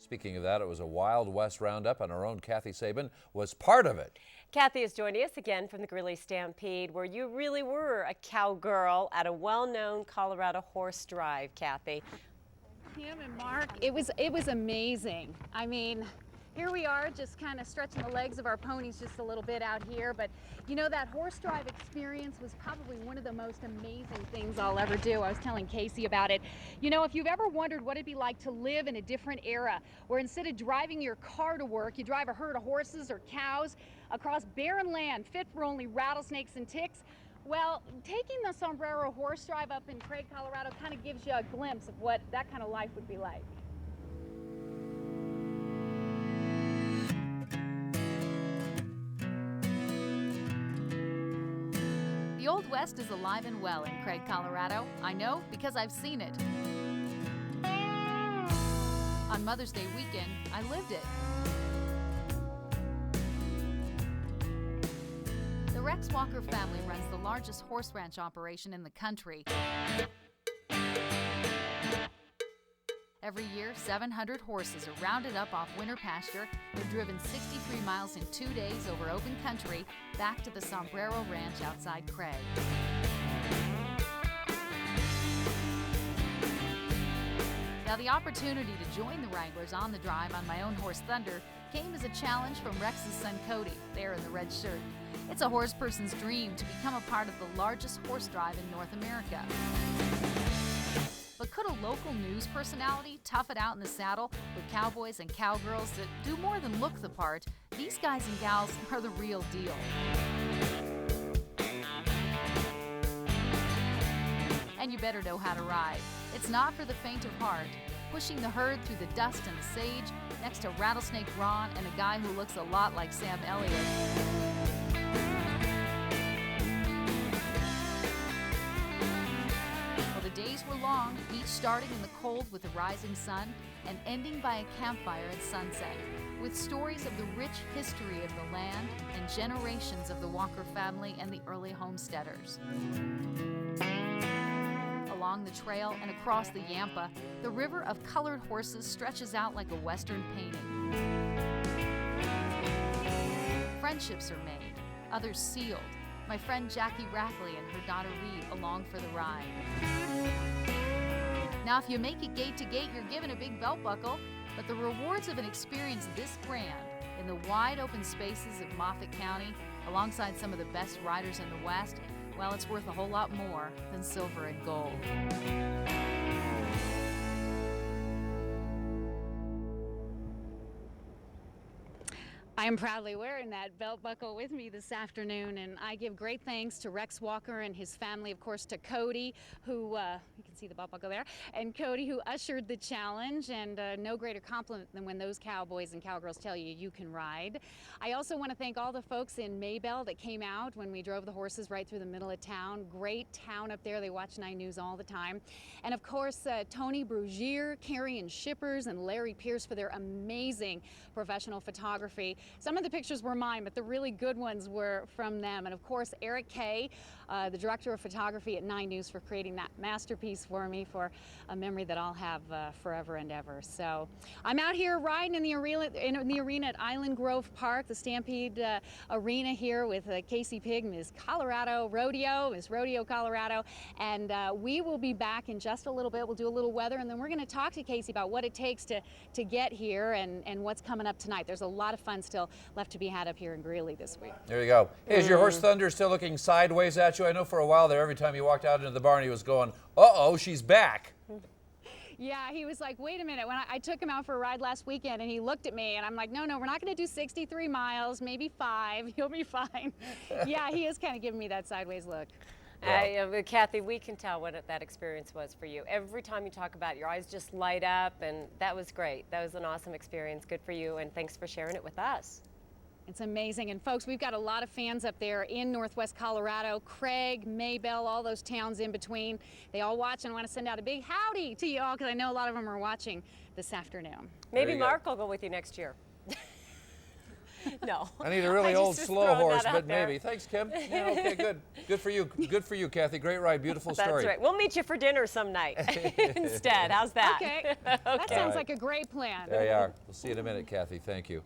Speaking of that, it was a Wild West roundup, and our own Kathy Sabine was part of it. Kathy is joining us again from the Greeley Stampede, where you really were a cowgirl at a well-known Colorado horse drive, Kathy. Kim and Mark, it was amazing. I mean, here we are just kind of stretching the legs of our ponies just a little bit out here, but you know, that horse drive experience was probably one of the most amazing things I'll ever do. I was telling Casey about it. You know, if you've ever wondered what it'd be like to live in a different era, where instead of driving your car to work, you drive a herd of horses or cows across barren land fit for only rattlesnakes and ticks, well, taking the Sombrero horse drive up in Craig, Colorado kind of gives you a glimpse of what that kind of life would be like. The Old West is alive and well in Craig, Colorado. I know because I've seen it. On Mother's Day weekend, I lived it. The Rex Walker family runs the largest horse ranch operation in the country. Every year, 700 horses are rounded up off winter pasture. They're driven 63 miles in 2 days over open country back to the Sombrero Ranch outside Craig. Now, the opportunity to join the Wranglers on the drive on my own horse Thunder came as a challenge from Rex's son Cody, there in the red shirt. It's a horse person's dream to become a part of the largest horse drive in North America. But could a local news personality tough it out in the saddle with cowboys and cowgirls that do more than look the part? These guys and gals are the real deal. And you better know how to ride. It's not for the faint of heart. Pushing the herd through the dust and the sage next to Rattlesnake Ron and a guy who looks a lot like Sam Elliott. Days were long, each starting in the cold with the rising sun and ending by a campfire at sunset, with stories of the rich history of the land and generations of the Walker family and the early homesteaders. Along the trail and across the Yampa, the river of colored horses stretches out like a western painting. Friendships are made, others sealed. My friend Jackie Rackley and her daughter Reed along for the ride. Now, if you make it gate to gate, you're given a big belt buckle, but the rewards of an experience this grand in the wide open spaces of Moffat County, alongside some of the best riders in the West, well, it's worth a whole lot more than silver and gold. I am proudly wearing that belt buckle with me this afternoon, and I give great thanks to Rex Walker and his family, of course, to Cody, who, you can see the belt buckle there, and Cody, who ushered the challenge, and no greater compliment than when those cowboys and cowgirls tell you you can ride. I also want to thank all the folks in Maybell that came out when we drove the horses right through the middle of town. Great town up there. They watch 9 News all the time. And of course, Tony Brugier, Carrie Shippers, and Larry Pierce for their amazing professional photography. Some of the pictures were mine, but the really good ones were from them. And of course, Eric Kay, the director of photography at 9 News, for creating that masterpiece for me, for a memory that I'll have forever and ever. So I'm out here riding in the arena at Island Grove Park, the Stampede Arena here with Casey Pig, Miss Rodeo Colorado. And we will be back in just a little bit. We'll do a little weather, and then we're going to talk to Casey about what it takes to get here and what's coming up tonight. There's a lot of fun still left to be had up here in Greeley this week. There you go. Hey, is your horse Thunder still looking sideways at you? I know for a while there, every time you walked out into the barn, he was going, uh-oh, she's back. Yeah, he was like, wait a minute. When I took him out for a ride last weekend, and he looked at me, and I'm like, no, we're not going to do 63 miles, maybe 5. You'll be fine. Yeah, he is kind of giving me that sideways look. Kathy, we can tell what that experience was for you. Every time you talk about it, your eyes just light up, and that was great. That was an awesome experience. Good for you, and thanks for sharing it with us. It's amazing. And folks, we've got a lot of fans up there in Northwest Colorado, Craig, Maybell, all those towns in between. They all watch, and want to send out a big howdy to you all, because I know a lot of them are watching this afternoon. Maybe Mark will go with you next year. No. I need a really I old just was slow throwing horse, that out but there. maybe. Thanks, Kim. Yeah, okay, good. Good for you. Good for you, Kathy. Great ride. Beautiful story. That's right. We'll meet you for dinner some night instead. How's that? Okay. That sounds like a great plan. There you are. We'll see you in a minute, Kathy. Thank you.